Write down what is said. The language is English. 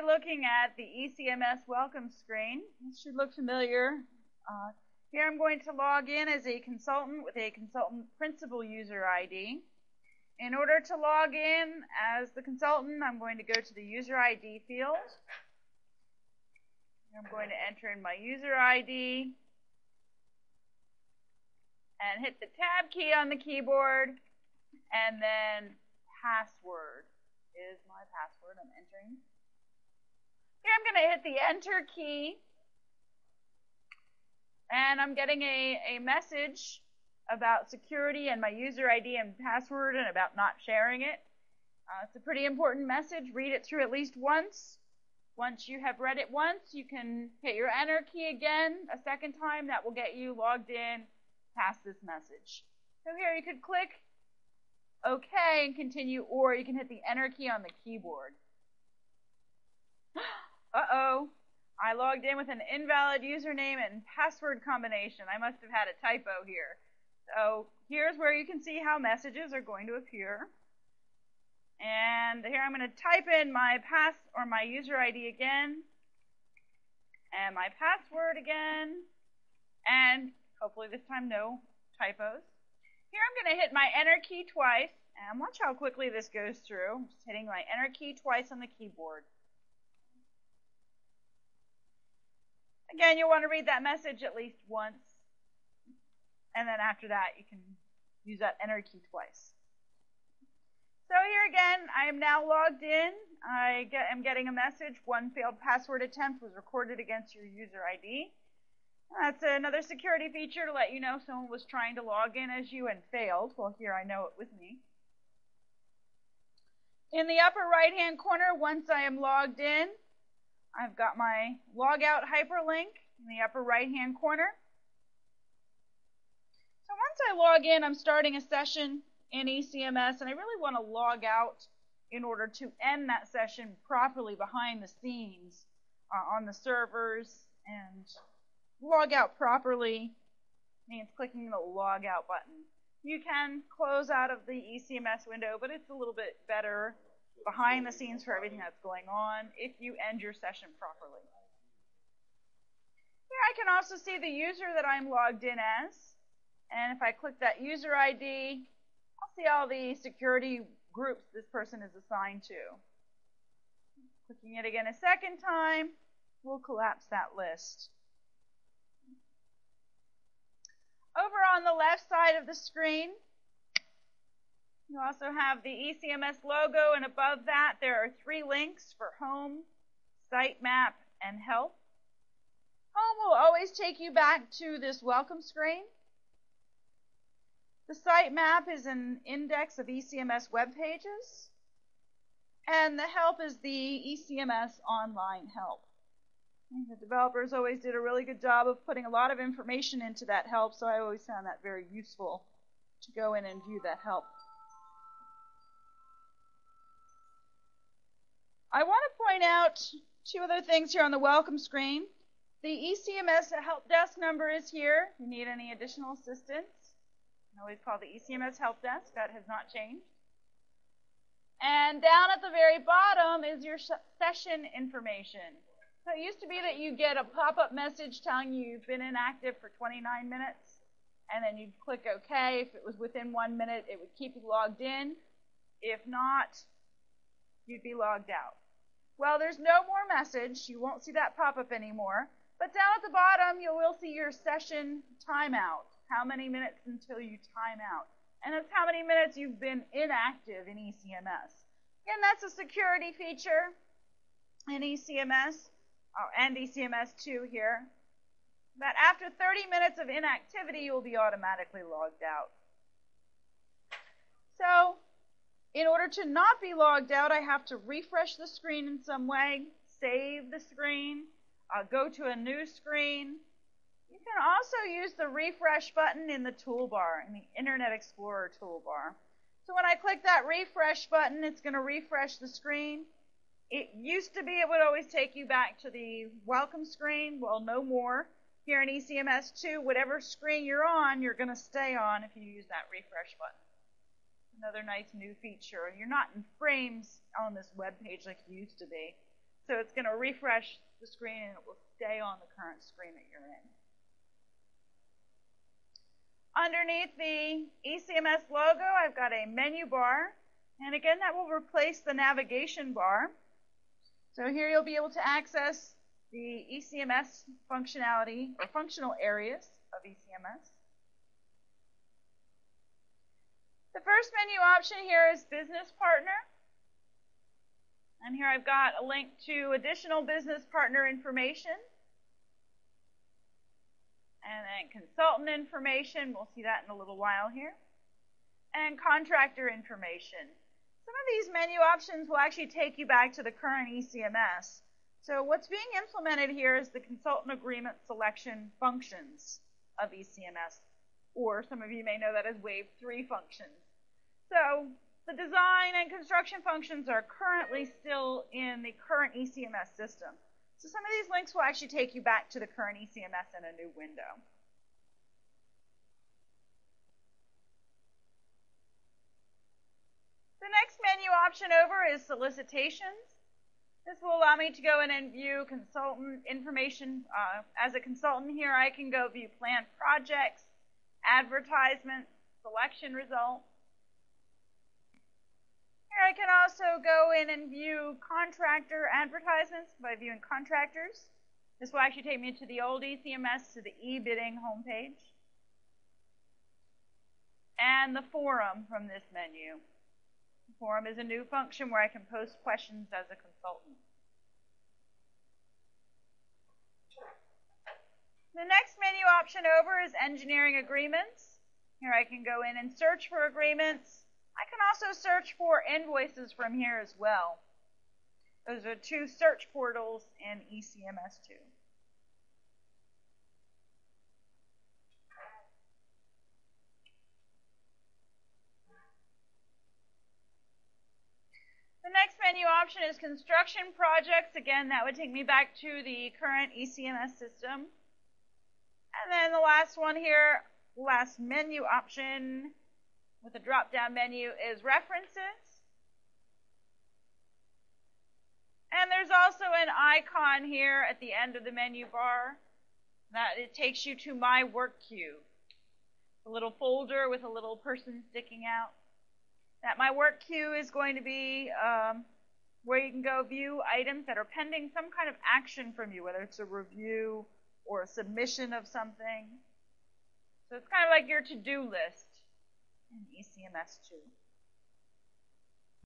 today looking at the ECMS welcome screen. This should look familiar. Here I'm going to log in as a consultant with a consultant principal user ID. In order to log in as the consultant, I'm going to go to the user ID field. I'm going to enter in my user ID and hit the tab key on the keyboard, and then password is my password I'm entering. Here I'm going to hit the enter key, and I'm getting a message about security and my user ID and password and about not sharing it. It's a pretty important message. Read it through at least once. Once you have read it once, you can hit your enter key again a second time. That will get you logged in past this message. So here you could click OK and continue, or you can hit the enter key on the keyboard. Uh-oh, I logged in with an invalid username and password combination. I must have had a typo here. So here's where you can see how messages are going to appear. And here I'm going to type in my my user ID again, and my password again, and hopefully this time no typos. Here I'm going to hit my enter key twice, and watch how quickly this goes through. I'm just hitting my enter key twice on the keyboard. Again, you'll want to read that message at least once, and then after that you can use that enter key twice. So here again, I am now logged in. I am getting a message, one failed password attempt was recorded against your user ID. That's another security feature to let you know someone was trying to log in as you and failed. Well, here I know it was me. In the upper right-hand corner, once I am logged in, I've got my logout hyperlink in the upper right-hand corner. So once I log in, I'm starting a session in ECMS, and I really want to log out in order to end that session properly behind the scenes on the servers. And log out properly means clicking the log out button. You can close out of the ECMS window, but it's a little bit better behind the scenes for everything that's going on if you end your session properly. Here I can also see the user that I'm logged in as, and if I click that user ID, I'll see all the security groups this person is assigned to. Clicking it again a second time will collapse that list. Over on the left side of the screen, you also have the ECMS logo, and above that there are 3 links for Home, Sitemap, and Help. Home will always take you back to this welcome screen. The sitemap is an index of ECMS web pages, and the help is the ECMS online help. The developers always did a really good job of putting a lot of information into that help, so I always found that very useful to go in and view that help. I want to point out 2 other things here on the welcome screen. The ECMS help desk number is here if you need any additional assistance. I always call the ECMS help desk. That has not changed. And down at the very bottom is your session information. So it used to be that you get a pop-up message telling you you've been inactive for 29 minutes, and then you'd click OK. If it was within 1 minute, it would keep you logged in. If not, you'd be logged out. Well, there's no more message. You won't see that pop-up anymore. But down at the bottom, you will see your session timeout. How many minutes until you time out. And that's how many minutes you've been inactive in ECMS. Again, that's a security feature in ECMS, and ECMS2 here, that after 30 minutes of inactivity, you will be automatically logged out. So, in order to not be logged out, I have to refresh the screen in some way, save the screen, go to a new screen. You can also use the refresh button in the toolbar, in the Internet Explorer toolbar. So when I click that refresh button, it's going to refresh the screen. It used to be it would always take you back to the welcome screen. Well, no more. Here in ECMS2, whatever screen you're on, you're going to stay on if you use that refresh button. Another nice new feature. You're not in frames on this web page like you used to be. So it's going to refresh the screen and it will stay on the current screen that you're in. Underneath the ECMS logo, I've got a menu bar. And again, that will replace the navigation bar. So here you'll be able to access the ECMS functionality or functional areas of ECMS. The first menu option here is Business Partner. And here I've got a link to additional business partner information. And then consultant information, we'll see that in a little while here. And contractor information. Some of these menu options will actually take you back to the current ECMS. So what's being implemented here is the consultant agreement selection functions of ECMS, or some of you may know that as Wave 3 functions. So the design and construction functions are currently still in the current ECMS system. So some of these links will actually take you back to the current ECMS in a new window. The next menu option over is Solicitations. This will allow me to go in and view consultant information. As a consultant here, I can go view planned projects, advertisements, selection results. Here I can also go in and view contractor advertisements by viewing contractors. This will actually take me to the old ECMS, to the e-bidding homepage. And the forum from this menu. The forum is a new function where I can post questions as a consultant. The next menu option over is Engineering Agreements. Here I can go in and search for agreements. I can also search for invoices from here as well. Those are two search portals in ECMS2. The next menu option is Construction Projects. Again, that would take me back to the current ECMS system. And then the last one here, last menu option with a drop-down menu is References. And there's also an icon here at the end of the menu bar that it takes you to My Work Queue. A little folder with a little person sticking out. That My Work Queue is going to be where you can go view items that are pending some kind of action from you, whether it's a review or a submission of something. So it's kind of like your to-do list in ECMS2.